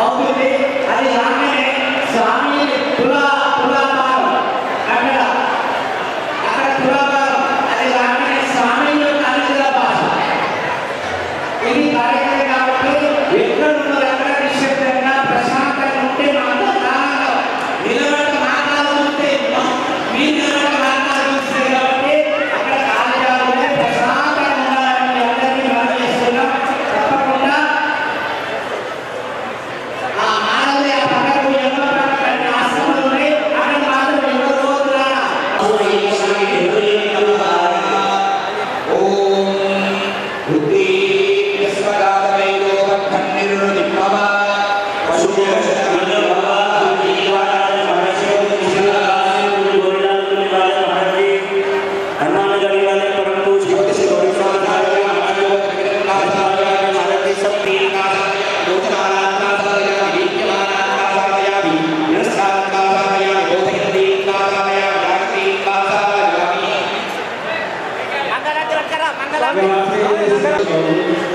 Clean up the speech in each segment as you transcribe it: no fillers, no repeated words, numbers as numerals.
అవుతుంది. అది రాగానే స్వామి తులాభారం అక్కడ తులాభారం అది రాగానే స్వామి యొక్క అనుగ్రహ భాష. ఇది కార్యక్రమం కాబట్టి ఎక్కడ ఉన్నది అక్కడ నిశ్శబ్దంగా ప్రశాంతంగా ఉంటే మాత్రం నిలబడి మాట్లాడుతుంటే మీరు నిలబడి మాట్లాడుతుంది కాబట్టి అక్కడ కార్యాలయం ప్రశాంతంగా ఉండాలని అందరినీ మనం చేస్తున్నాం. తప్పకుండా ఆ మానవుడి ఆ పక్కకు ఎన్నో రకాల ఆశ్రమాలు ఉన్నాయి. అక్కడ మాత్రం ఎవరు పోతున్నా Terima kasih.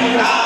Amen.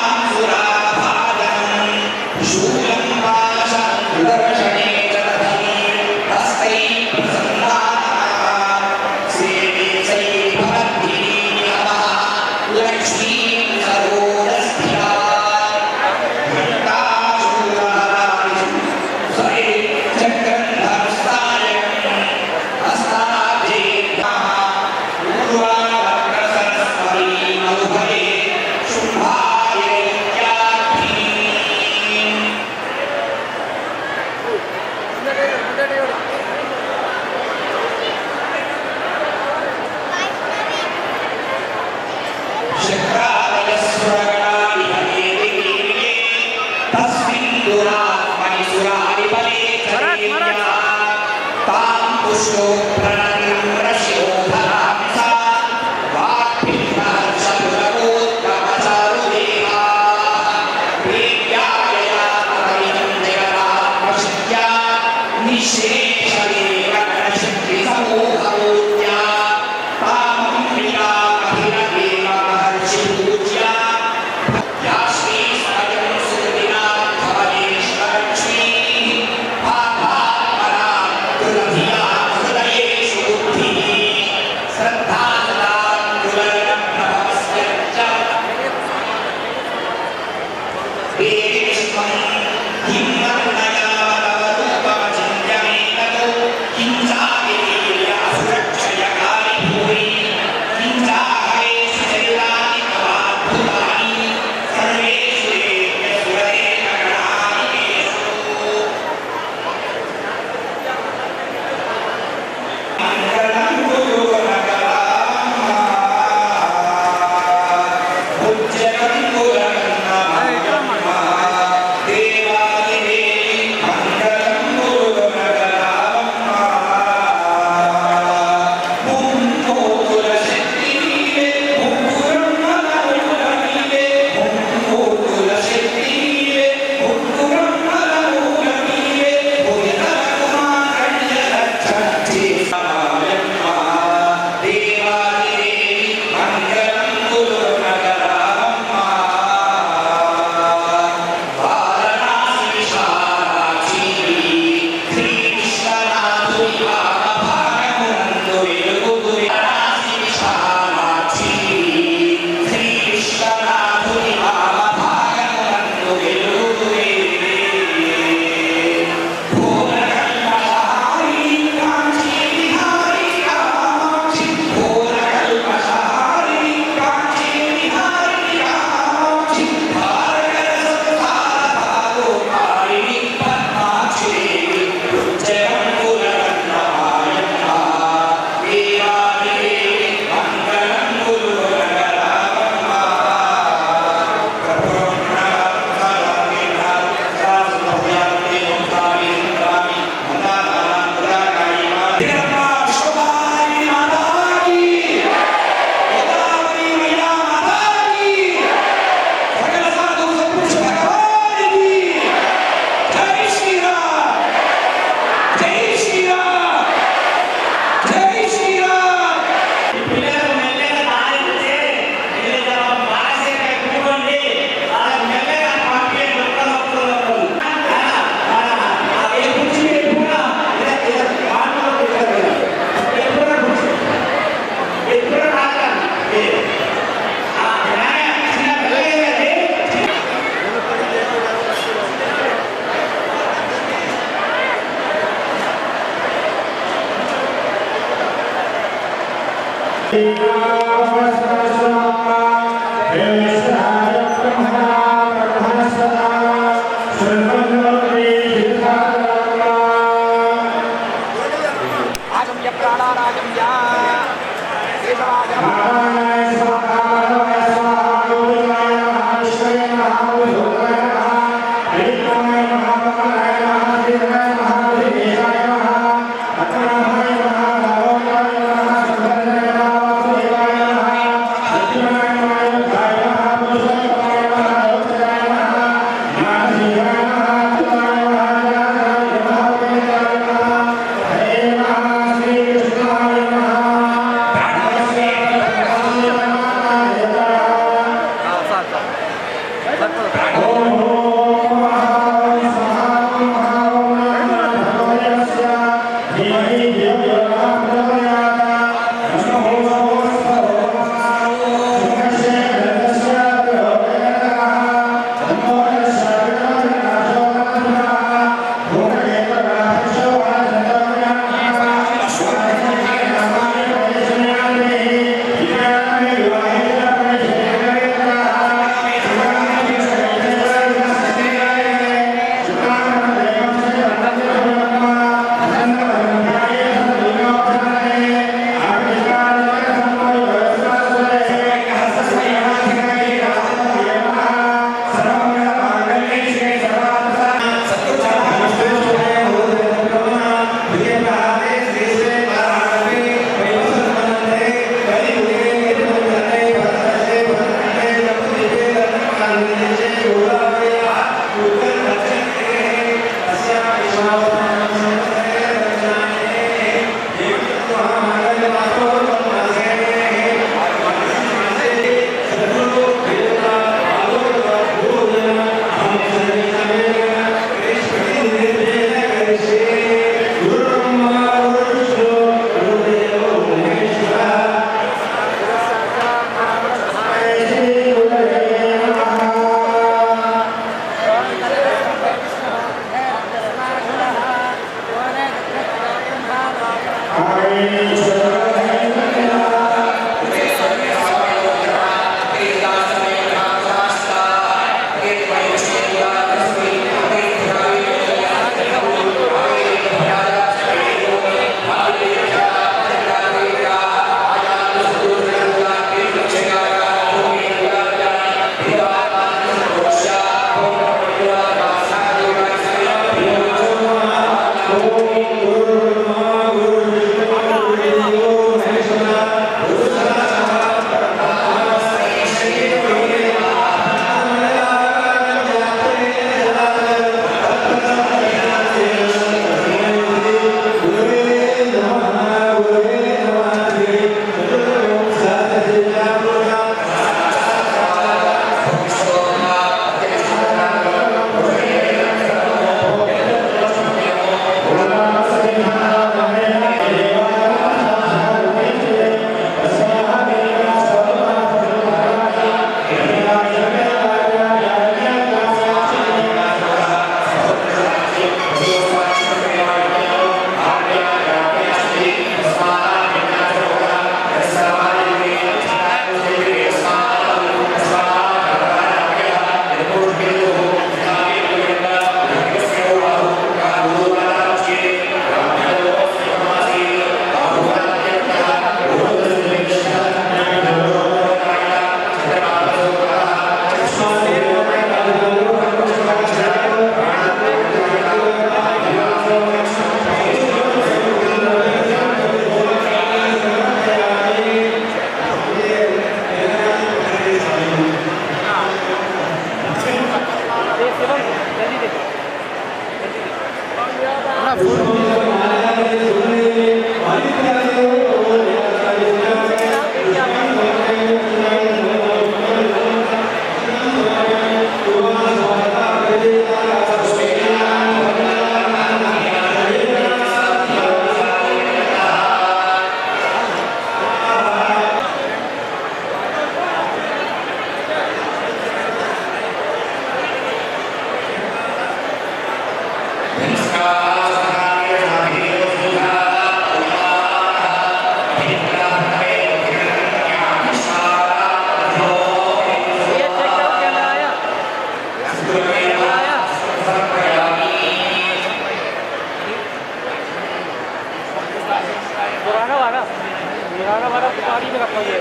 पुराना वाला गाड़ी में रखा हुआ है।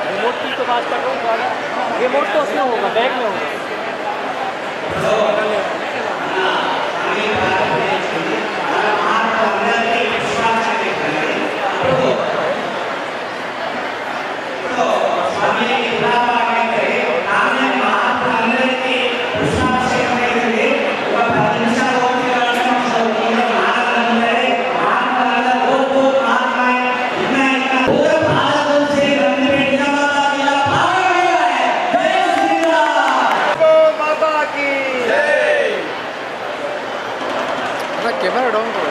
रिमोट की तो बात कर रहा हूँ, रिमोट तो उसमें होगा, बैग में होगा। कैमरा डाउन करो।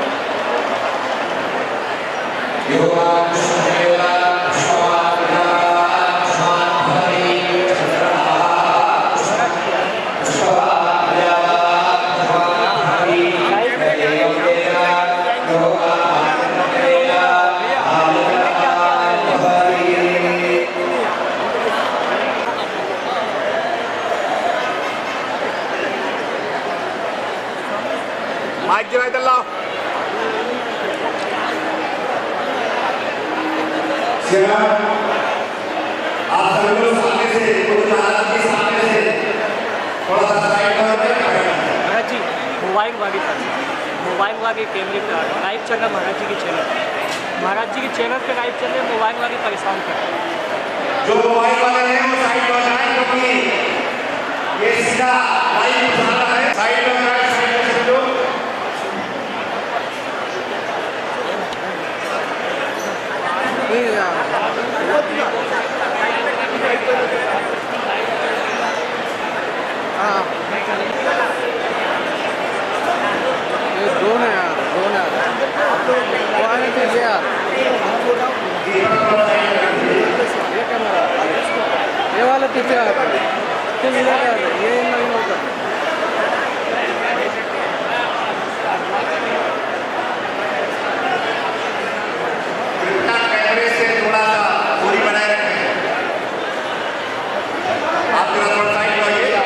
माइक जरा इधर लाओ। आप सभी लोग सामने से महाराज के सामने से थोड़ा सा साइड महाराज जी मोबाइल वाले कैमरे पे लाइव चल रहा है। महाराज जी के चैनल पे लाइव चल रहे हैं। मोबाइल वाले परेशान कर रहे हैं। जो मोबाइल वाले हैं वो साइड हो जाए, क्योंकि ये सीधा लाइव चल रहा है। साइड हो जाए, साइड में सब लोग। ये ड्रोन है यार, ड्रोन है। वो आने दीजिए यार। ये कैमरा, ये वाला पीछे आता है। ये मिलेगा, ये नहीं होगा। कैमरे से थोड़ा सा दूरी बनाए रखें। आप थोड़ा साइड हो जाइए।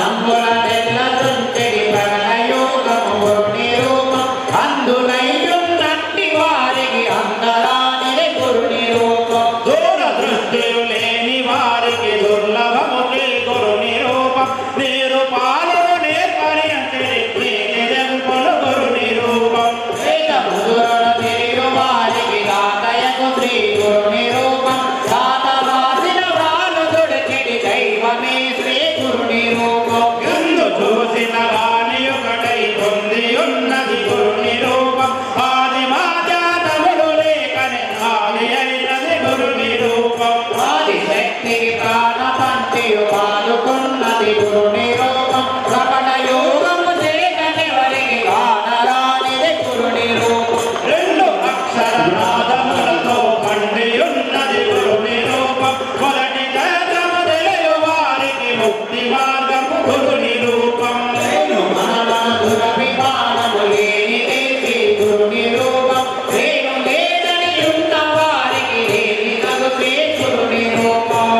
అంబుల తెల్ల తుంచెడి ప్రళయోగము గురుని రూపం అందులైయున్నట్టి వారికి అందరానిదే గురుని రూపం దూరదృష్టియు లేని వారికి దుర్లభముకే గురుని రూపం నిరుపాలను నేర్పని అంచెడి జంపులు గురుని రూపం వేదముద్రను తెలియు వారికి దాతయకు శ్రీ గురుని రూపం దాత వాసిన వ్రాలుదుడి చెడి దైవమే శ్రీ గురుని రూపం ఎందు చూసిన వాణి ఒకటై పొంది ఉన్నది గురుని రూపం ఆది మాజాతములు లేకనే ఆది అయినది గురుని రూపం ఆది శక్తికి ప్రాణ పంచియు పాలుకున్నది గురుని రూపం రమణ యోగము చేతనెవరికి కానరానిది గురుని రూపం రెండు అక్షర నాదములతో పండి ఉన్నది గురుని రూపం మొదటి తేజము తెలియు వారికి ముక్తి మార్గము గురుని రూపం నేను మనమన దురభిమానము లేనిది శ్రీ గురుని రూపం నేను లేదని ఉన్న వారికి లేని తగు శ్రీ గురుని రూపం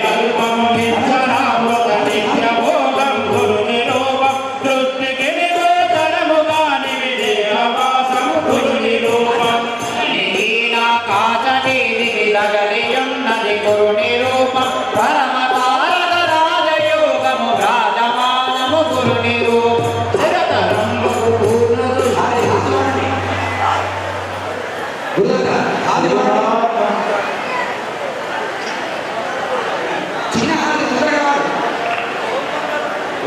కల్పము నిత్యనామృత నిత్యభోగం గురుని రూపం దృష్టికి నిగోచరముగాని విదేహవాసం గురుని రూపం నీలాకాశవీధికి తగలియున్నది గురుని రూపం పరమ తారక రాజయోగము రాజమానము గురుని రూపం చిరతరంబుకు పూర్ణ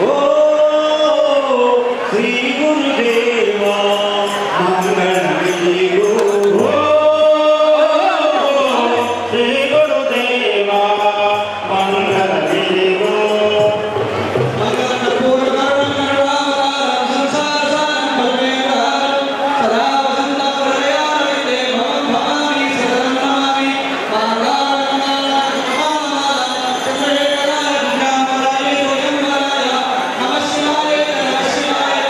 ఓ శ్రీ గురుదేవా మంగళమిదిగో ఓ శ్రీ గురుదేవా మంగళమిదిగో నమ శివాయ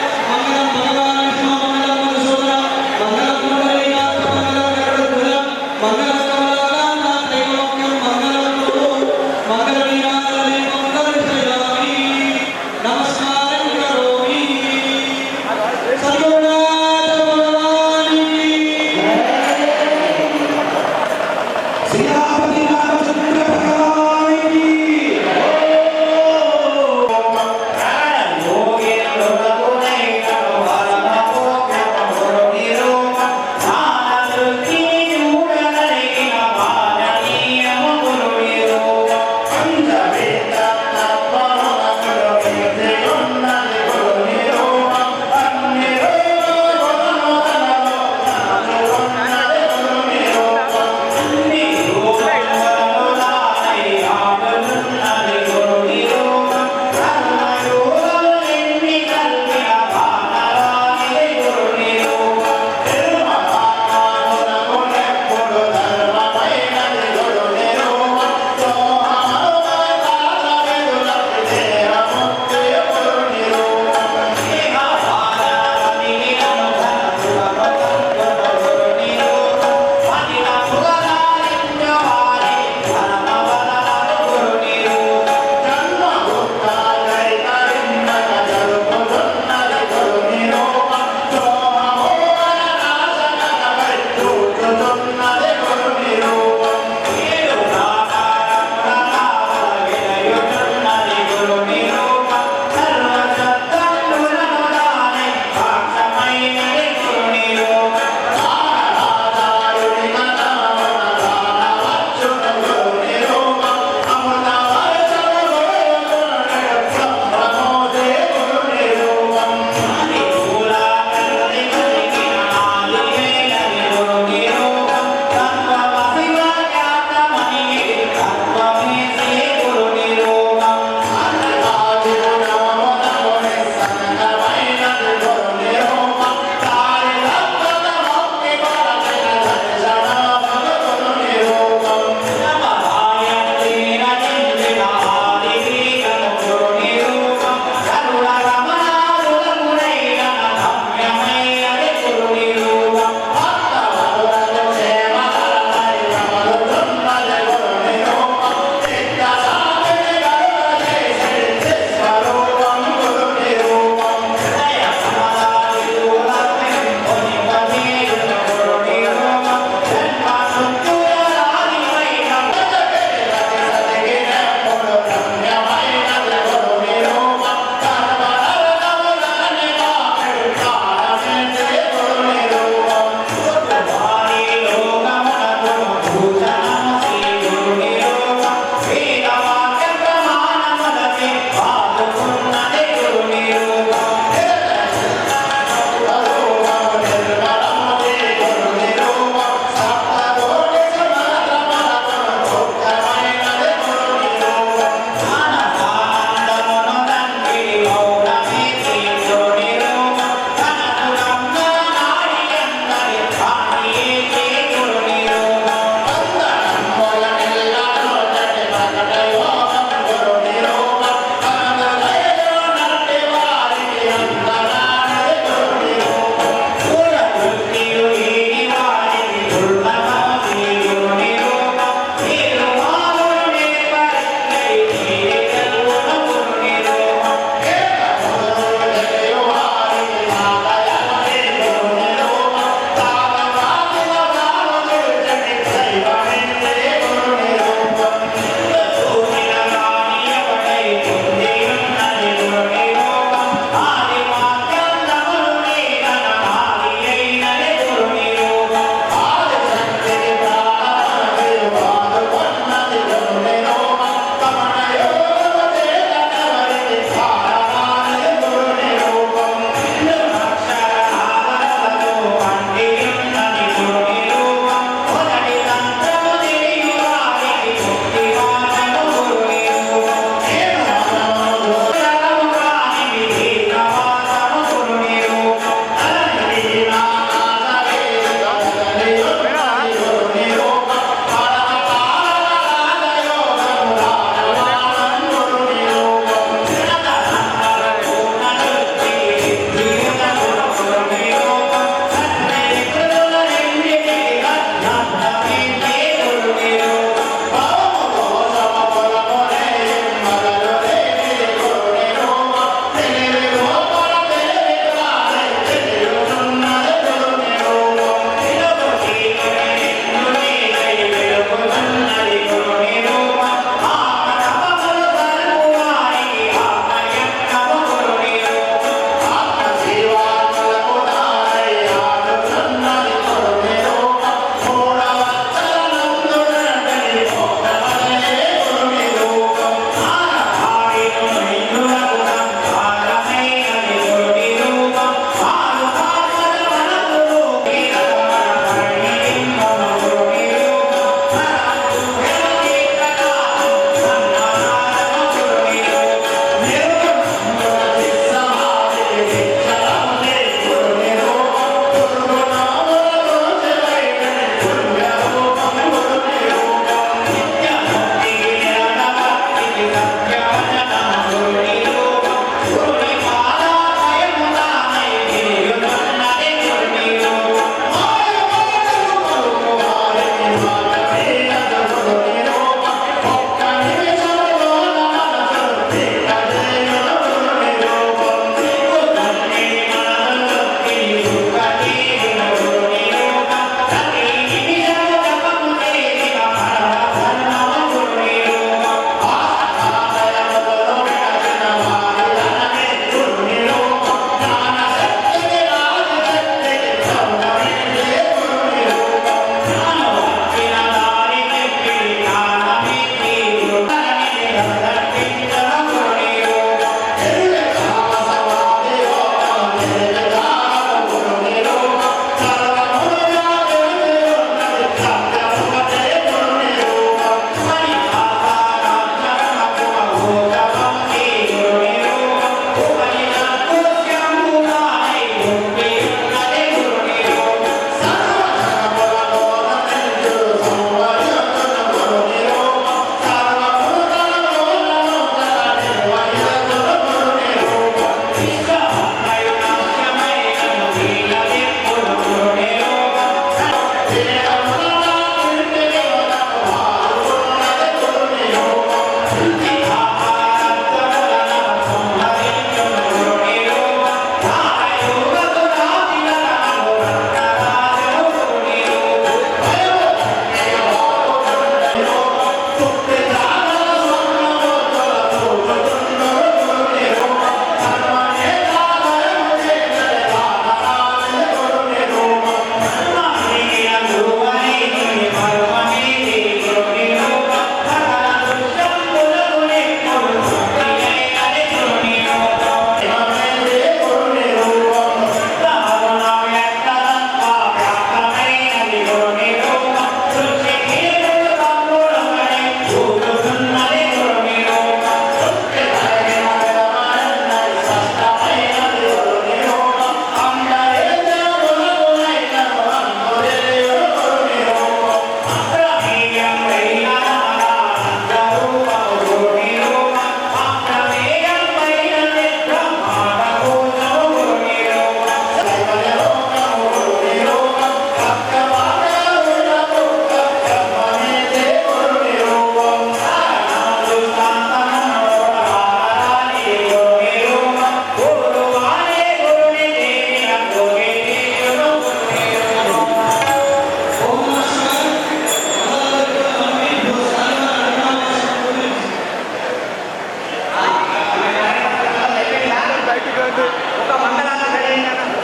ఒక మంగళాన్ని రెడీ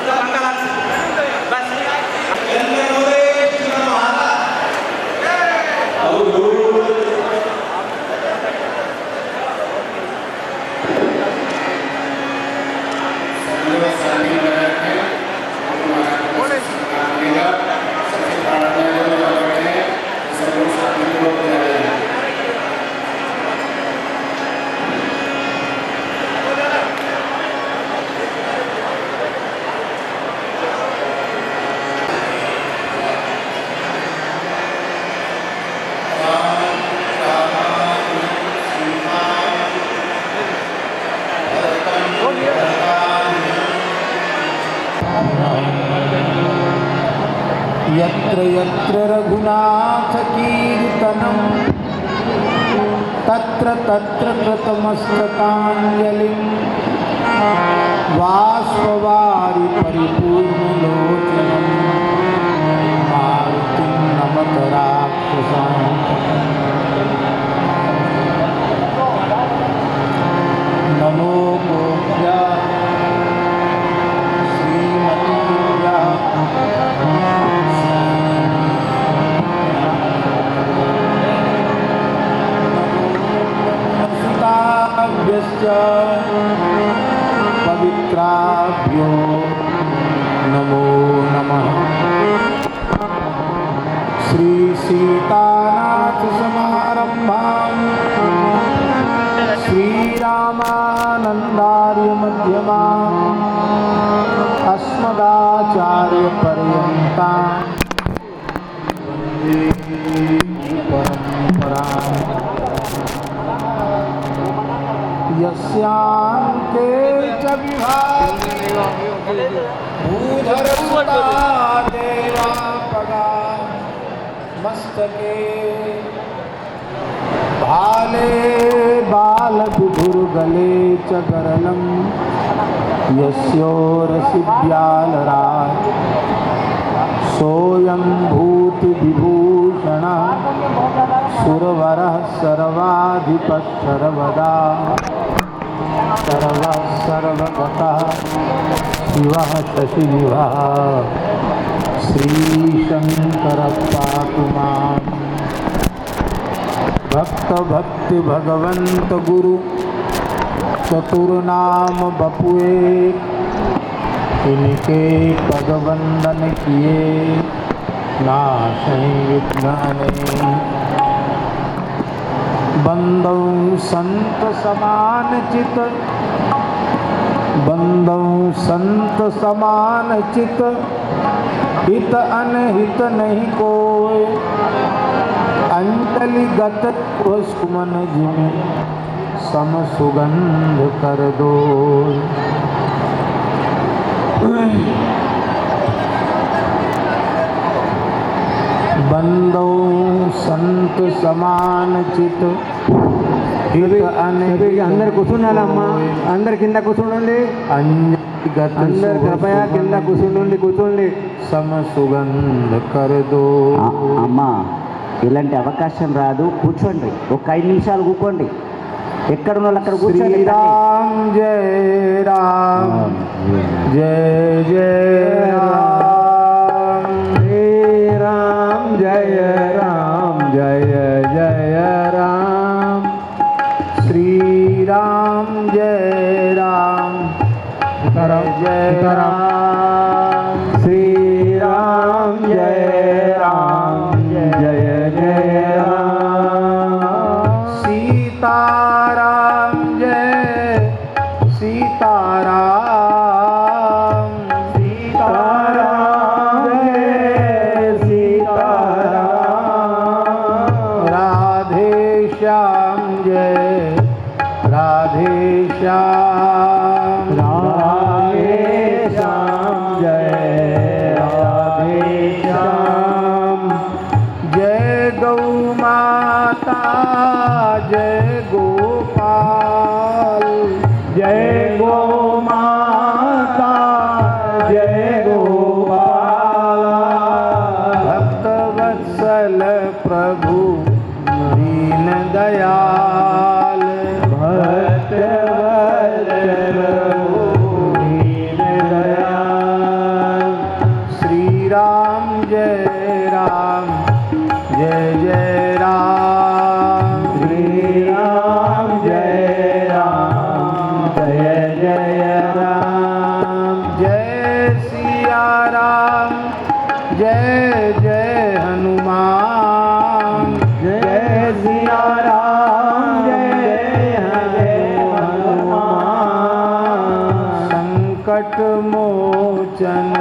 ఒక మంగళాన్ని బస్ यत्र यत्र रघुनाथकीर्तनं तत्र तत्र कृतमस्तकाञ्जलिं बाष्पवारि परिपूर्णलोचनं मारुतिं नमत राक्षसान्तकम् नमो गोभ्यः पवित्राभ्यो नमो नमः। श्री सीतानाथ समारंभां श्रीरामानन्दार्य मध्यमाम् अस्मदाचार्यपर्यन्तां वन्दे परम्पराम् यस्यान्ते च विभागे भूधरसुता देवापगा मस्तके भाले बालविधुर्गले च गरलं यस्योरसिव्यालराज सोऽयं भूतिविभूषणः सुरवरः सर्वाधिपः सर्वदा सर्वः सर्वगतः शिवः शशिविभः श्रीशङ्करः पातु माम्। भक्त भक्ति भगवंत गुरु चतुर्नाम बपुए इनके पद वंदन किए नाशै विघ्नानि। बंदौ संत समान चित बंदौ संत समान चित हित अनहित नहीं कोय अंजलि गत सुमन जिमि सम सुगंध कर दो। बंदो संत समान चित అందరు కూర్చున్నారమ్మా, అందరు కింద కూర్చోండి, అందరు కృపయా కింద కూర్చోండి. సమ సుగంధ కరదో. అమ్మా ఇలాంటి అవకాశం రాదు, కూర్చోండి, ఒక 5 నిమిషాలు కూకోండి, ఎక్కడున్న వాళ్ళు అక్కడ కూర్చోండి. రామ్ జయ రామ్ జయ జయ రామ్ రామ్ జయ రామ్ జయ జయ రామ్ శ్రీ రామ్ జయ రామ్ జయ రామ్ శ్రీ రామ్ జయ రామ్ జయ జయ రామ్ सीताराम जय सीताराम सीताराम जय सीताराम राधे श्याम जय राधे श्याम राधे श्याम जय राधे श्याम जय गौ माता जय गोपाल जय गो माता संकट मोचन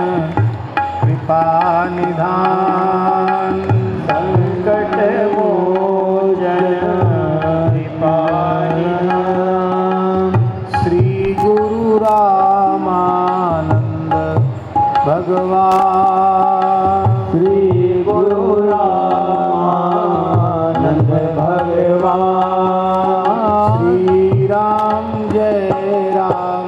कृपा निधान। संकट मोचन कृपा निधान। श्री गुरु रामानंद भगवान। श्री गुरु रामानंद भगवान। श्री राम जय राम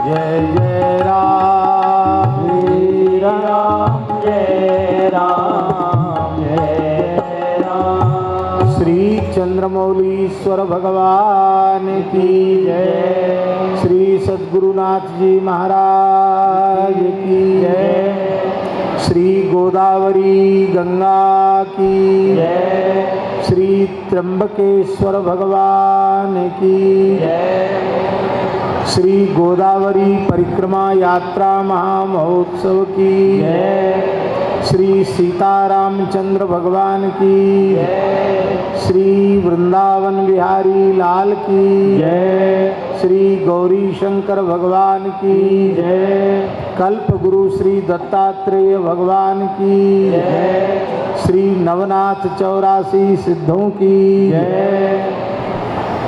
जय जय राम। श्री राम जय राम जय राम। श्री चंद्रमौलीश्वर भगवान की जय। श्री सद्गुरुनाथ जी महाराज की जय। श्री गोदावरी गंगा की जय। श्री त्र्यंबकेश्वर भगवान की जय। श्री गोदावरी परिक्रमा यात्रा महामहोत्सव की जय। श्री सीतारामचंद्र भगवान की जय। श्री वृंदावन बिहारी लाल की जय। श्री गौरी शंकर भगवान की जय। कल्प गुरु श्री दत्तात्रेय भगवान की जय। श्री नवनाथ 84 सिद्धों की जय।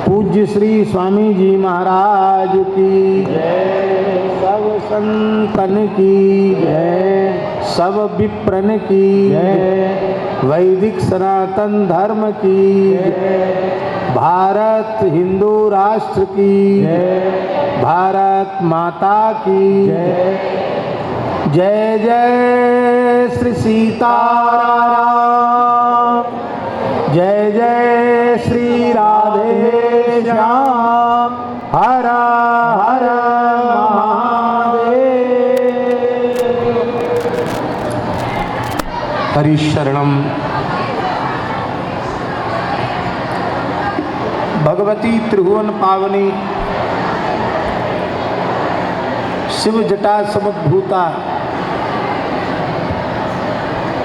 पूज्य श्री स्वामी जी महाराज की जय। सब संतन की जय। सब विप्रन की जय। वैदिक सनातन धर्म की जय। भारत हिंदू राष्ट्र की जय। भारत माता की जय। जय जय श्री सीताराम। जय जय श्री राधे श्याम। हर हर महादेव। हरिशरणम। भगवती त्रिभुवन पावनी शिव जटा समुद्भूता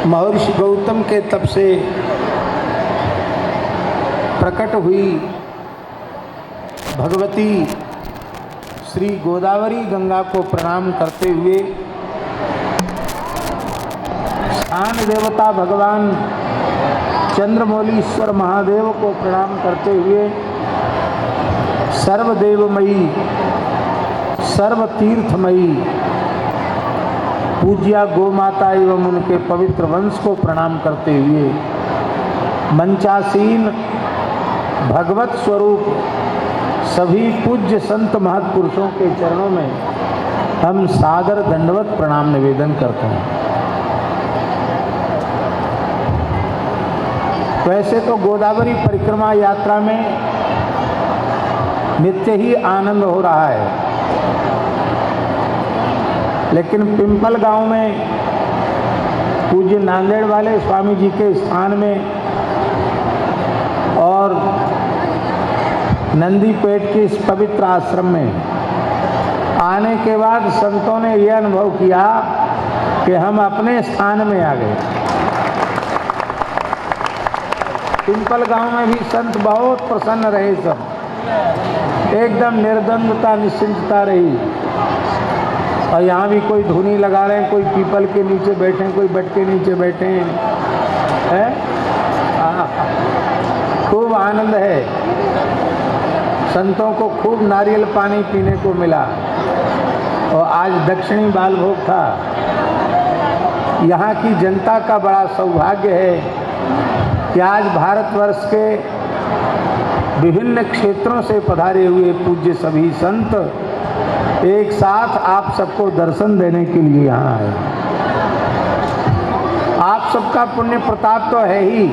महर्षि गौतम के तप से प्रकट हुई भगवती श्री गोदावरी गंगा को प्रणाम करते हुए स्थान देवता भगवान चंद्रमौलीश्वर महादेव को प्रणाम करते हुए सर्वदेवमयी सर्वतीर्थमयी पूज्या गोमाता एवं उनके पवित्र वंश को प्रणाम करते हुए मंचासीन भगवत स्वरूप सभी पूज्य संत महत्पुरुषों के चरणों में हम सादर दंडवत प्रणाम निवेदन करते हैं। वैसे तो गोदावरी परिक्रमा यात्रा में नित्य ही आनंद हो रहा है, लेकिन पिंपल गांव में पूज्य नांदेड़ वाले स्वामी जी के स्थान में और नंदीपेट के इस पवित्र आश्रम में आने के बाद संतों ने यह अनुभव किया कि हम अपने स्थान में आ गए। पिंपल गांव में भी संत बहुत प्रसन्न रहे, सब एकदम निर्द्वंदता निश्चिंतता रही। और यहाँ भी कोई धुनी लगा रहे हैं, कोई पीपल के नीचे बैठे हैं, कोई बट के नीचे बैठे हैं, खूब आनंद है। संतों को खूब नारियल पानी पीने को मिला। और आज दक्षिणी बाल भोग था। यहाँ की जनता का बड़ा सौभाग्य है कि आज भारतवर्ष के विभिन्न क्षेत्रों से पधारे हुए पूज्य सभी संत एक साथ आप सबको दर्शन देने के लिए यहाँ आए। आप सबका पुण्य प्रताप तो है ही,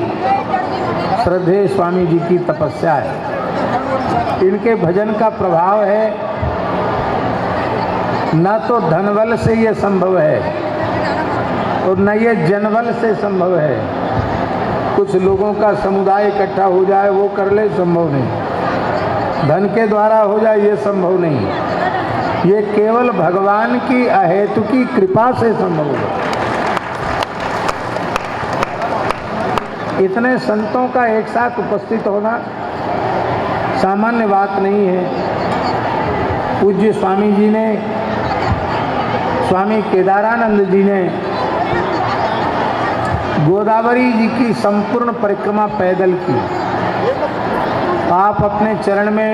श्रद्धेय स्वामी जी की तपस्या है, इनके भजन का प्रभाव है। न तो धनबल से ये संभव है और न ये जनबल से संभव है। कुछ लोगों का समुदाय इकट्ठा हो जाए वो कर ले, संभव नहीं। धन के द्वारा हो जाए ये संभव नहीं। ये केवल भगवान की अहेतुकी कृपा से संभव है। इतने संतों का एक साथ उपस्थित होना सामान्य बात नहीं है। पूज्य स्वामी जी ने स्वामी केदारानंद जी ने गोदावरी जी की संपूर्ण परिक्रमा पैदल की। आप अपने चरण में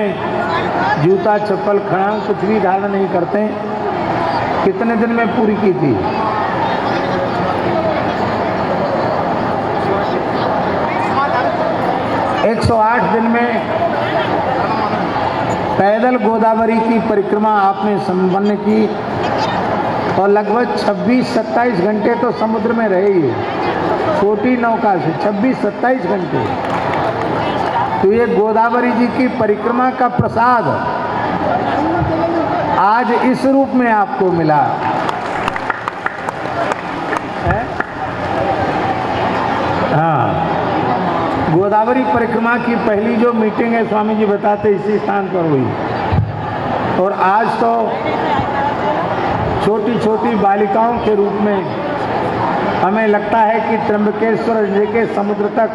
जूता चप्पल खड़ाऊं कुछ भी धारण नहीं करते। कितने दिन में पूरी की थी? 108 दिन में पैदल गोदावरी की परिक्रमा आपने संपन्न की और लगभग 26-27 घंटे तो समुद्र में रहे ही। छोटी नौका से 26-27 घंटे। तो ये गोदावरी जी की परिक्रमा का प्रसाद आज इस रूप में आपको मिला है। हाँ, गोदावरी परिक्रमा की पहली जो मीटिंग है स्वामी जी बताते इसी स्थान पर हुई और आज तो छोटी छोटी बालिकाओं के रूप में हमें लगता है कि त्र्यंबकेश्वर जिले के समुद्र तक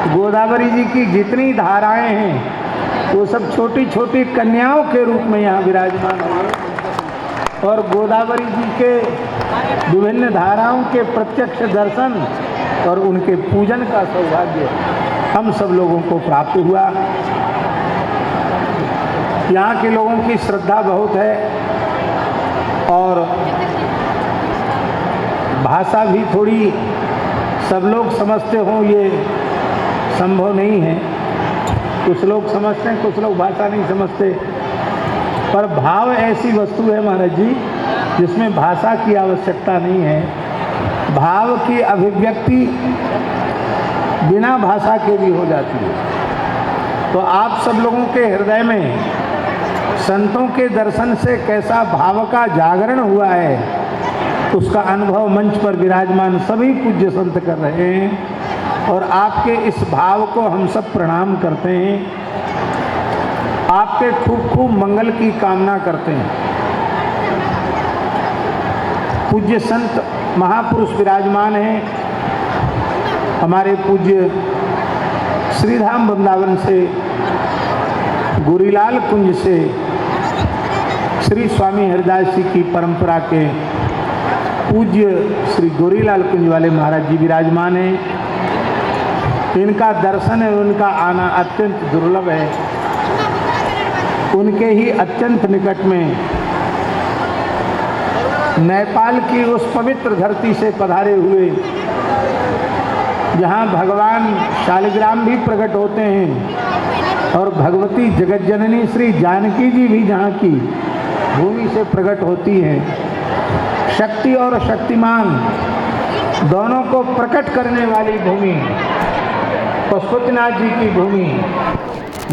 गोदावरी जी की जितनी धाराएं हैं वो सब छोटी छोटी कन्याओं के रूप में यहाँ विराजमान हुए और गोदावरी जी के विभिन्न धाराओं के प्रत्यक्ष दर्शन और उनके पूजन का सौभाग्य हम सब लोगों को प्राप्त हुआ। यहाँ के लोगों की श्रद्धा बहुत है और भाषा भी थोड़ी सब लोग समझते हों ये संभव नहीं है। कुछ लोग समझते हैं, कुछ लोग भाषा नहीं समझते, पर भाव ऐसी वस्तु है महाराज जी जिसमें भाषा की आवश्यकता नहीं है। भाव की अभिव्यक्ति बिना भाषा के भी हो जाती है। तो आप सब लोगों के हृदय में संतों के दर्शन से कैसा भाव का जागरण हुआ है उसका अनुभव मंच पर विराजमान सभी पूज्य संत कर रहे हैं और आपके इस भाव को हम सब प्रणाम करते हैं। आपके खूब खूब मंगल की कामना करते हैं। पूज्य संत महापुरुष विराजमान हैं। हमारे पूज्य श्रीधाम वृंदावन से गोरीलाल कुंज से श्री स्वामी हरिदास जी की परंपरा के पूज्य श्री गोरीलाल कुंज वाले महाराज जी विराजमान हैं। इनका दर्शन है, उनका आना अत्यंत दुर्लभ है। उनके ही अत्यंत निकट में नेपाल की उस पवित्र धरती से पधारे हुए जहाँ भगवान शालिग्राम भी प्रकट होते हैं और भगवती जगत जननी श्री जानकी जी भी जहाँ की भूमि से प्रकट होती हैं। शक्ति और शक्तिमान दोनों को प्रकट करने वाली भूमि पशुपतिनाथ जी की भूमि,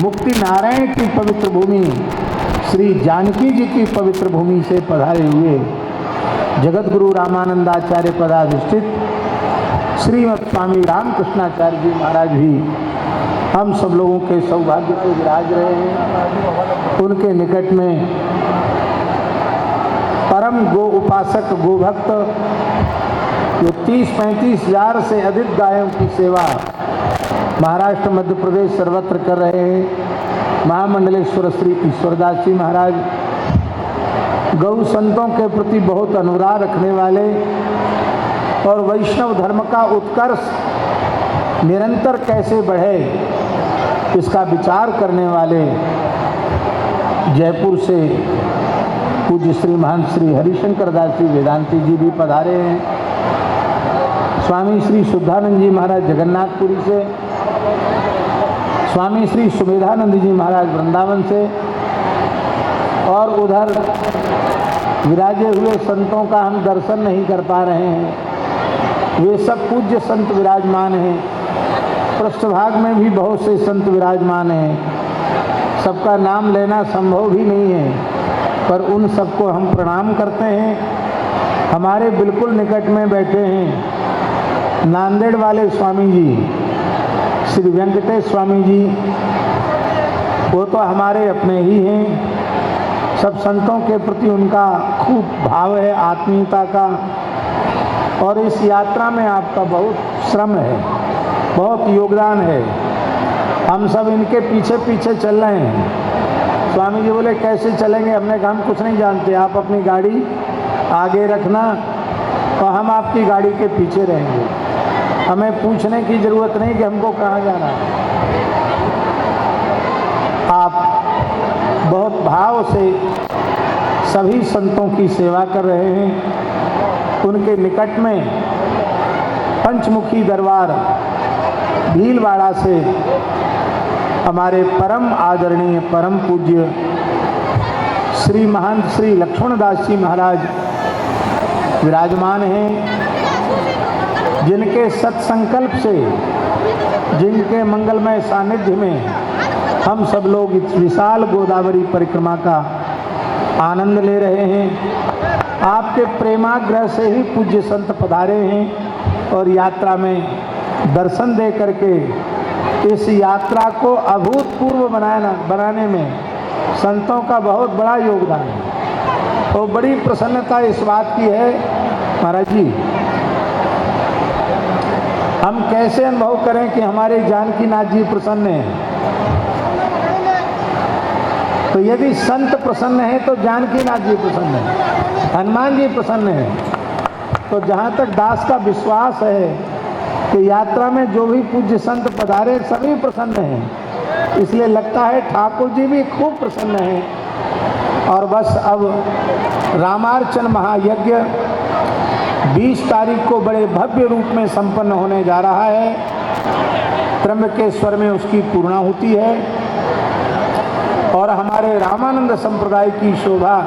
मुक्ति नारायण की पवित्र भूमि, श्री जानकी जी की पवित्र भूमि से पधारे हुए जगत गुरु रामानंदाचार्य पदाधिष्ठित श्रीमद स्वामी रामकृष्णाचार्य जी महाराज भी हम सब लोगों के सौभाग्य से विराज रहे हैं। उनके निकट में परम गो उपासक गोभक्त जो 30-35 हजार से अधिक गायों की सेवा महाराष्ट्र मध्य प्रदेश सर्वत्र कर रहे हैं। महामंडलेश्वर श्री ईश्वरदास जी महाराज गौ संतों के प्रति बहुत अनुराग रखने वाले और वैष्णव धर्म का उत्कर्ष निरंतर कैसे बढ़े इसका विचार करने वाले जयपुर से पूज्य श्री महंत श्री हरिशंकर दास जी वेदांती जी भी पधारे हैं। स्वामी श्री शुद्धानंद जी महाराज जगन्नाथपुरी से, स्वामी श्री सुमेधानंद जी महाराज वृंदावन से और उधर विराजे हुए संतों का हम दर्शन नहीं कर पा रहे हैं। वे सब पूज्य संत विराजमान हैं। पृष्ठभाग में भी बहुत से संत विराजमान हैं। सबका नाम लेना संभव भी नहीं है, पर उन सबको हम प्रणाम करते हैं। हमारे बिल्कुल निकट में बैठे हैं नांदेड़ वाले स्वामी जी श्री वेंकटेश स्वामी जी, वो तो हमारे अपने ही हैं। सब संतों के प्रति उनका खूब भाव है आत्मीयता का, और इस यात्रा में आपका बहुत श्रम है, बहुत योगदान है। हम सब इनके पीछे पीछे चल रहे हैं। स्वामी जी बोले कैसे चलेंगे? हमने कहा हम कुछ नहीं जानते, आप अपनी गाड़ी आगे रखना और हम आपकी गाड़ी के पीछे रहेंगे। हमें पूछने की ज़रूरत नहीं कि हमको कहाँ जाना है। आप बहुत भाव से सभी संतों की सेवा कर रहे हैं। उनके निकट में पंचमुखी दरबार भीलवाड़ा से हमारे परम आदरणीय परम पूज्य श्री महंत श्री लक्ष्मण दास जी महाराज विराजमान हैं, जिनके सत्संकल्प से, जिनके मंगलमय सानिध्य में हम सब लोग इस विशाल गोदावरी परिक्रमा का आनंद ले रहे हैं। आपके प्रेमाग्रह से ही पूज्य संत पधारे हैं और यात्रा में दर्शन दे करके इस यात्रा को अभूतपूर्व बनाने में संतों का बहुत बड़ा योगदान है। तो बड़ी प्रसन्नता इस बात की है महाराज जी, हम कैसे अनुभव करें कि हमारे जानकी नाथ जी प्रसन्न हैं। तो यदि संत प्रसन्न है तो जानकी नाथ जी प्रसन्न है, हनुमान जी प्रसन्न है। तो जहाँ तक दास का विश्वास है कि यात्रा में जो भी पूज्य संत पधारे सभी प्रसन्न हैं, इसलिए लगता है ठाकुर जी भी खूब प्रसन्न हैं। और बस अब रामार्चन महायज्ञ 20 तारीख को बड़े भव्य रूप में संपन्न होने जा रहा है। त्र्यंबकेश्वर में उसकी पूर्णाहुति है और हमारे रामानंद संप्रदाय की शोभा,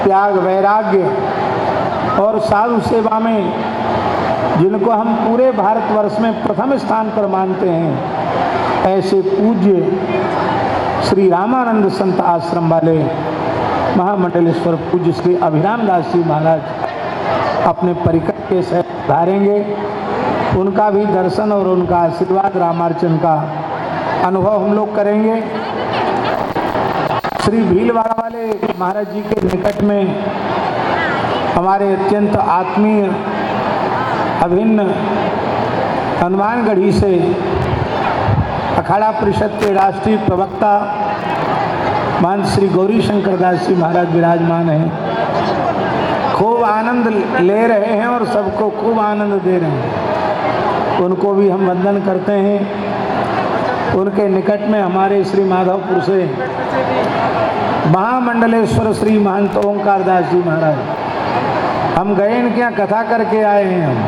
त्याग, वैराग्य और साधु सेवा में जिनको हम पूरे भारतवर्ष में प्रथम स्थान पर मानते हैं, ऐसे पूज्य श्री रामानंद संत आश्रम वाले महामंडलेश्वर पूज्य श्री अभिराम दास जी महाराज अपने परिकर के साथ धारेंगे। उनका भी दर्शन और उनका आशीर्वाद, रामार्चन का अनुभव हम लोग करेंगे। श्री भीलवाड़ा वाले महाराज जी के निकट में हमारे अत्यंत आत्मीय अभिन्न हनुमानगढ़ी से अखाड़ा परिषद के राष्ट्रीय प्रवक्ता महंत श्री गौरी शंकर दास जी महाराज विराजमान हैं। खूब आनंद ले रहे हैं और सबको खूब आनंद दे रहे हैं। उनको भी हम वंदन करते हैं। उनके निकट में हमारे श्री माधवपुर से महामंडलेश्वर श्री महंत ओंकार दास जी महाराज, हम गए इनके यहाँ कथा करके आए हैं हम।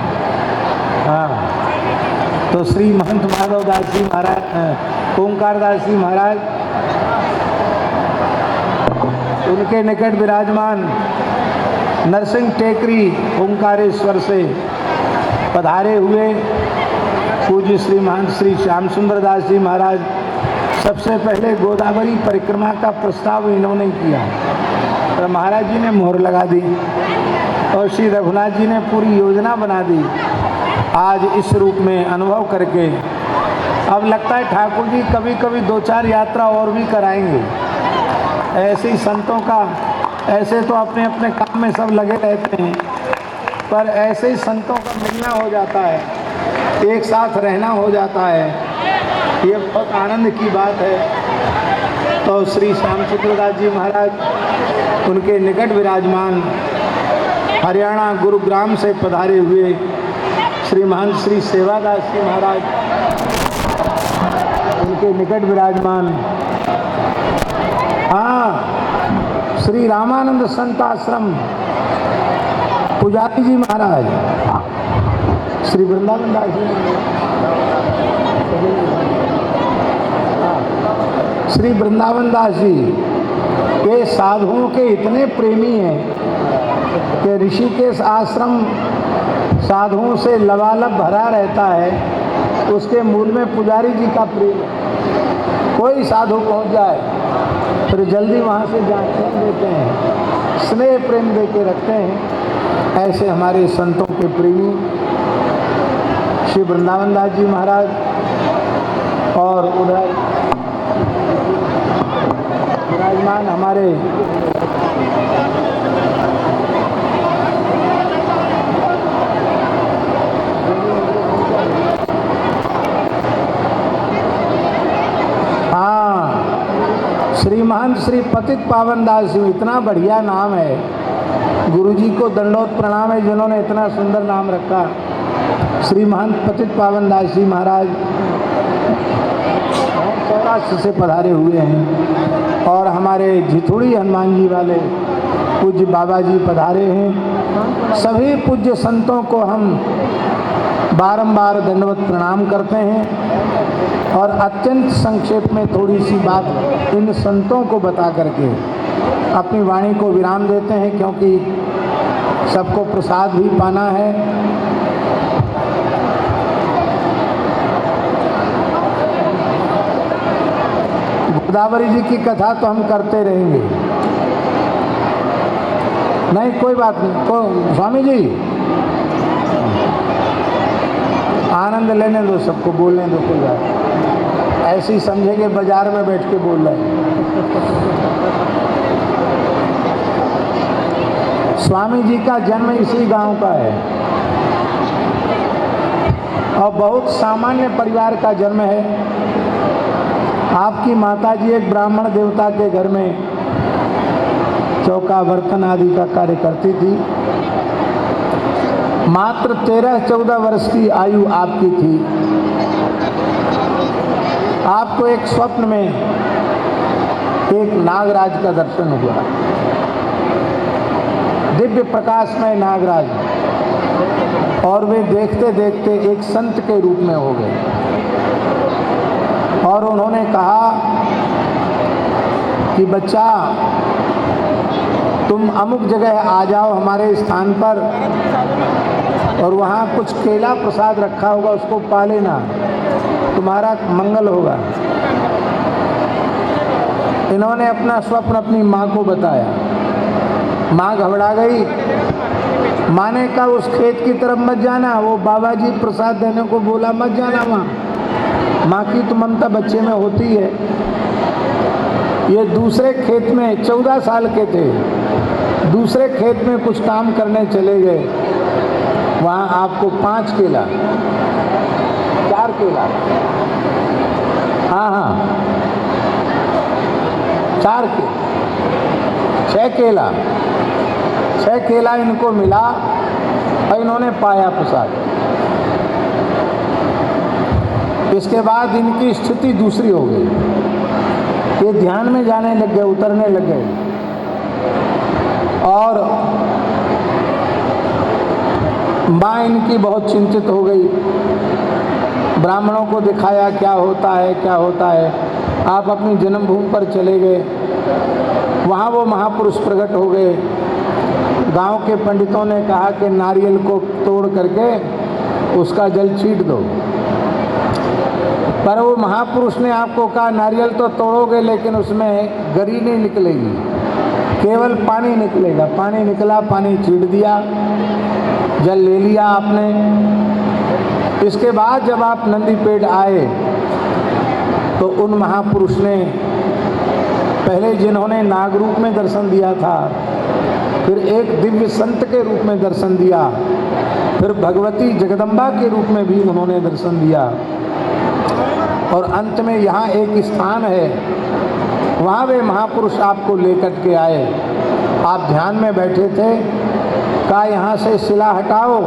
हाँ, तो श्री महंत माधव दास जी महाराज, ओंकार दास जी महाराज, उनके निकट विराजमान नरसिंह टेकरी ओंकारेश्वर से पधारे हुए पूज्य श्री महंत श्री श्याम सुंदर दास जी महाराज सबसे पहले गोदावरी परिक्रमा का प्रस्ताव इन्होंने किया, तो महाराज जी ने मोहर लगा दी और श्री रघुनाथ जी ने पूरी योजना बना दी। आज इस रूप में अनुभव करके अब लगता है ठाकुर जी कभी कभी 2-4 यात्रा और भी कराएंगे। ऐसे ही संतों का, ऐसे तो अपने अपने काम में सब लगे रहते हैं, पर ऐसे ही संतों का मिलना हो जाता है, एक साथ रहना हो जाता है, ये बहुत आनंद की बात है। तो श्री श्यामचंद्र दास जी महाराज, उनके निकट विराजमान हरियाणा गुरुग्राम से पधारे हुए श्री महंत श्री सेवादास जी महाराज, उनके निकट विराजमान श्री रामानंद संत आश्रम पुजारी जी महाराज, श्री वृंदावन दास जी, श्री वृंदावन दास जी ये साधुओं के इतने प्रेमी हैं कि ऋषिकेश आश्रम साधुओं से लबालब भरा रहता है। उसके मूल में पुजारी जी का प्रेम, कोई साधु पहुंच जाए फिर जल्दी वहाँ से जान देते हैं, स्नेह प्रेम दे के रखते हैं। ऐसे हमारे संतों के प्रेमी श्री वृंदावन दास जी महाराज और उधर विराजमान हमारे श्री महंत श्री पतित पावन दास जी, इतना बढ़िया नाम है गुरुजी को दंडोत प्रणाम है जिन्होंने इतना सुंदर नाम रखा। श्री महंत पतित पावन दास जी महाराज सौराष्ट्र से पधारे हुए हैं और हमारे झिथुड़ी हनुमान जी वाले पूज्य बाबा जी पधारे हैं। सभी पूज्य संतों को हम बारंबार दंडवत प्रणाम करते हैं और अत्यंत संक्षेप में थोड़ी सी बात इन संतों को बता करके अपनी वाणी को विराम देते हैं, क्योंकि सबको प्रसाद भी पाना है। गोदावरी जी की कथा तो हम करते रहेंगे, नहीं कोई बात नहीं। स्वामी जी आनंद लेने दो, सबको बोलने दो, कोई बात नहीं। ऐसे ही समझे कि बाजार में बैठ के बोल रहे हैं। स्वामी जी का जन्म इसी गांव का है और बहुत सामान्य परिवार का जन्म है। आपकी माता जी एक ब्राह्मण देवता के घर में चौका बर्तन आदि का कार्य करती थी। मात्र 13-14 वर्ष की आयु आपकी थी। आपको एक स्वप्न में एक नागराज का दर्शन हुआ, दिव्य प्रकाशमय नागराज, और वे देखते देखते एक संत के रूप में हो गए और उन्होंने कहा कि बच्चा तुम अमुक जगह आ जाओ हमारे स्थान पर और वहाँ कुछ केला प्रसाद रखा होगा, उसको पा लेना, तुम्हारा मंगल होगा। इन्होंने अपना स्वप्न अपनी माँ को बताया। माँ घबरा गई। माँ ने कहा उस खेत की तरफ मत जाना, वो बाबा जी प्रसाद देने को बोला, मत जाना वहाँ। माँ की तो ममता बच्चे में होती है। ये दूसरे खेत में 14 साल के थे, दूसरे खेत में कुछ काम करने चले गए। वहाँ आपको 5 केला, 4 केला, हाँ 4 के 6 केला, 6 केला इनको मिला और इन्होंने पाया प्रसाद। इसके बाद इनकी स्थिति दूसरी हो गई। ये ध्यान में जाने लग गए, उतरने लग गए और माँ इनकी बहुत चिंतित हो गई। ब्राह्मणों को दिखाया क्या होता है, क्या होता है। आप अपनी जन्मभूमि पर चले गए, वहाँ वो महापुरुष प्रकट हो गए। गांव के पंडितों ने कहा कि नारियल को तोड़ करके उसका जल छीट दो, पर वो महापुरुष ने आपको कहा नारियल तो तोड़ोगे लेकिन उसमें गरी नहीं निकलेगी, केवल पानी निकलेगा। पानी निकला, पानी छीट दिया, जल ले लिया आपने। इसके बाद जब आप नंदीपेट आए तो उन महापुरुष ने पहले जिन्होंने नाग रूप में दर्शन दिया था, फिर एक दिव्य संत के रूप में दर्शन दिया, फिर भगवती जगदम्बा के रूप में भी उन्होंने दर्शन दिया और अंत में यहाँ एक स्थान है, वहाँ वे महापुरुष आपको लेकर के आए। आप ध्यान में बैठे थे, कहा यहाँ से शिला हटाओ,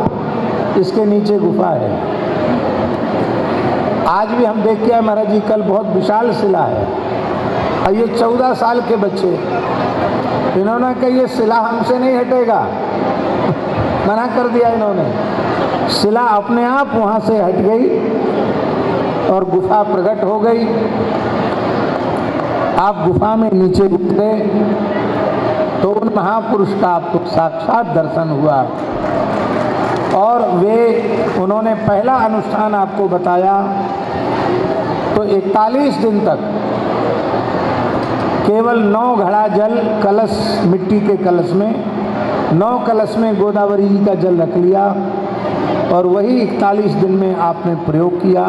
इसके नीचे गुफा है। आज भी हम देख के आए महाराज जी, कल बहुत विशाल शिला है और ये 14 साल के बच्चे, इन्होंने कहा ये शिला हमसे नहीं हटेगा, मना कर दिया इन्होंने। शिला अपने आप वहाँ से हट गई और गुफा प्रकट हो गई। आप गुफा में नीचे उतरे तो उन महापुरुष का आपको साक्षात दर्शन हुआ और उन्होंने पहला अनुष्ठान आपको बताया। तो 41 दिन तक केवल 9 घड़ा जल कलश, मिट्टी के कलश में 9 कलश में गोदावरी जी का जल रख लिया और वही 41 दिन में आपने प्रयोग किया।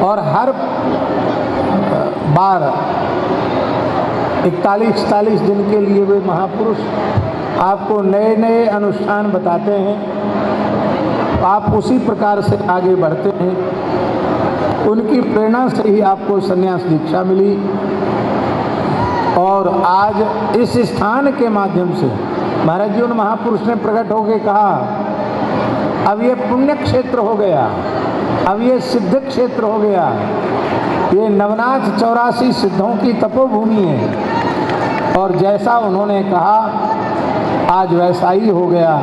और हर बार 41-41 दिन के लिए वे महापुरुष आपको नए नए अनुष्ठान बताते हैं। आप उसी प्रकार से आगे बढ़ते हैं। उनकी प्रेरणा से ही आपको संन्यास दीक्षा मिली और आज इस स्थान के माध्यम से महाराज जी उन महापुरुष ने प्रकट होकर कहा, अब ये पुण्य क्षेत्र हो गया, अब ये सिद्ध क्षेत्र हो गया, ये नवनाथ 84 सिद्धों की तपोभूमि है। और जैसा उन्होंने कहा आज वैसा ही हो गया।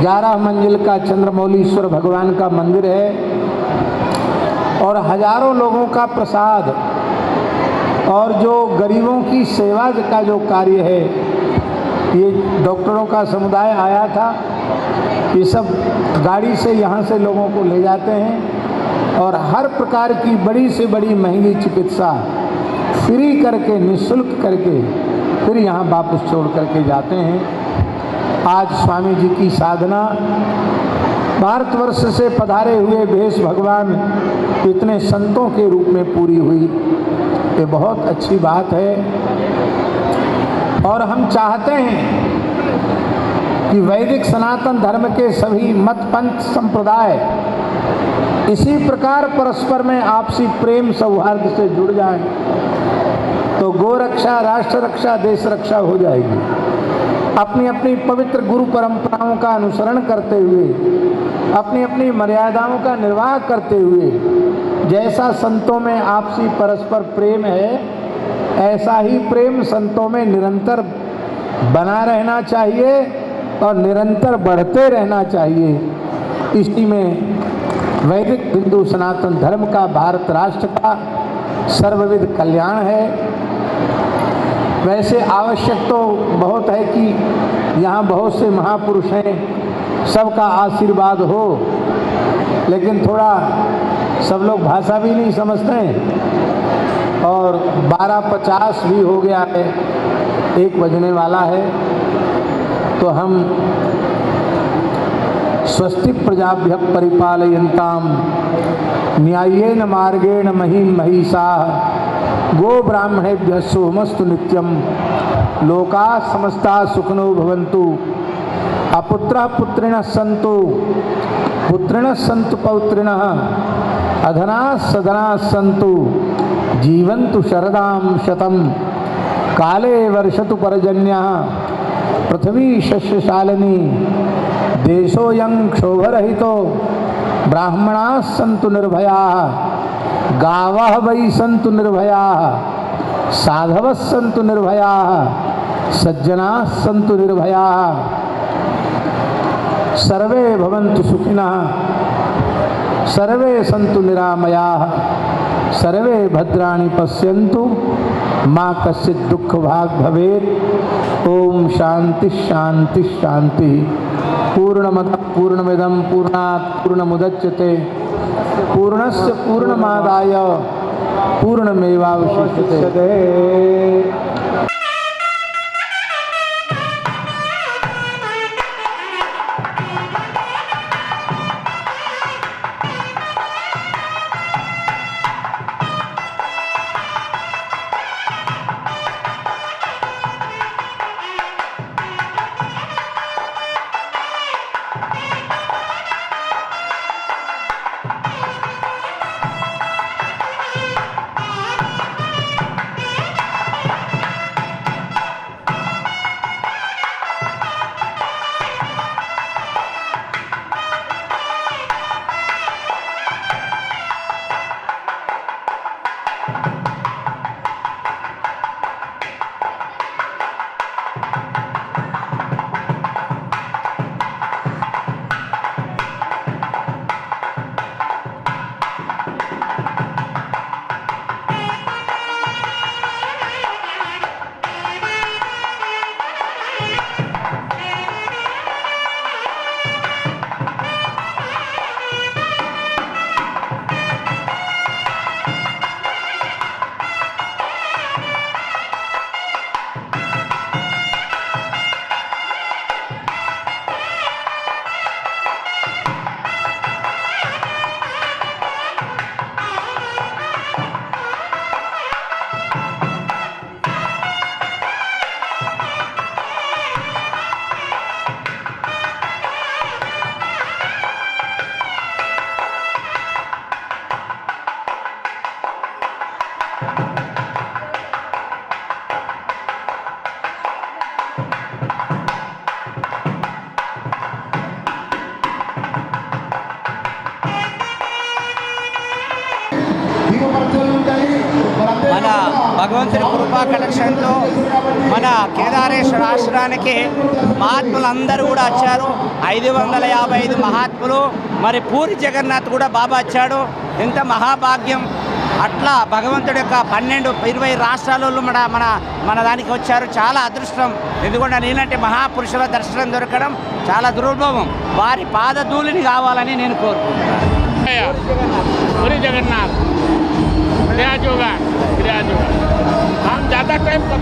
11 मंजिल का चंद्रमौलीश्वर भगवान का मंदिर है और हजारों लोगों का प्रसाद और जो गरीबों की सेवा का जो कार्य है, ये डॉक्टरों का समुदाय आया था, ये सब गाड़ी से यहाँ से लोगों को ले जाते हैं और हर प्रकार की बड़ी से बड़ी महंगी चिकित्सा फ्री करके, निःशुल्क करके फिर यहाँ वापस छोड़ करके जाते हैं। आज स्वामी जी की साधना भारतवर्ष से पधारे हुए भेष भगवान इतने संतों के रूप में पूरी हुई, ये बहुत अच्छी बात है। और हम चाहते हैं कि वैदिक सनातन धर्म के सभी मत पंथ संप्रदाय इसी प्रकार परस्पर में आपसी प्रेम सौहार्द से जुड़ जाएं, तो गो रक्षा, राष्ट्र रक्षा, देश रक्षा हो जाएगी। अपनी अपनी पवित्र गुरु परंपराओं का अनुसरण करते हुए, अपनी अपनी मर्यादाओं का निर्वाह करते हुए, जैसा संतों में आपसी परस्पर प्रेम है, ऐसा ही प्रेम संतों में निरंतर बना रहना चाहिए और निरंतर बढ़ते रहना चाहिए। इसी में वैदिक हिंदू सनातन धर्म का, भारत राष्ट्र का सर्वविध कल्याण है। वैसे आवश्यक तो बहुत है कि यहाँ बहुत से महापुरुष हैं, सबका आशीर्वाद हो, लेकिन थोड़ा सब लोग भाषा भी नहीं समझते हैं और 12:50 भी हो गया है, 1 बजने वाला है। तो हम स्वस्ति प्रजाभ्य परिपालयन्ताम न्याय्येन मार्गेण महीम महिषाः गो ब्राह्मणेभ्यः सोमस्तु नित्यम लोकाः समस्ताः सुखिनो भवन्तु अपुत्रः पुत्रिणः सन्तु पुत्रिणः सन्तु पौत्रिणः अधनाः सधनाः सन्तु जीवन्तु शरदां शतं काले वर्षतु पर्जन्यः पृथ्वी शस्यशालिनी देशोऽयं क्षोभरहितो ब्राह्मणाः सन्तु निर्भयाः गावः वै सन्तु निर्भयाः साधवः सन्तु निर्भयाः सज्जनाः सन्तु निर्भयाः सर्वे भवन्तु सुखिनः सर्वे सन्तु निरामयाः सर्वे भद्राणि पश्यन्तु माँ कश्चित् दुःख भाग् भवेत्। ओम शांति शांति शांति। पूर्णमदः पूर्णमिदं पूर्णात् पूर्णमुदच्यते पूर्णस्य पूर्णमादाय पूर्णमेवावशिष्यते। భగవంతుడి కృపా కటాక్షంతో మన కేదారేశ్వర రాష్ట్రానికి మహాత్ములందరూ కూడా వచ్చారు. 555 మహాత్ములు, మరి పూరి జగన్నాథ్ కూడా బాబా వచ్చాడు. ఎంత మహాభాగ్యం. అట్లా భగవంతుడి యొక్క 12-20 రాష్ట్రాలలో మన దానికి వచ్చారు. చాలా అదృష్టం. ఎందుకంటే నేనంటే మహాపురుషుల దర్శనం దొరకడం చాలా దుర్లభం. వారి పాదధూళిని కావాలని నేను కోరుకుంటున్నాను. पूरी जगन्नाथ प्रयाज होगा हम ज़्यादा टाइम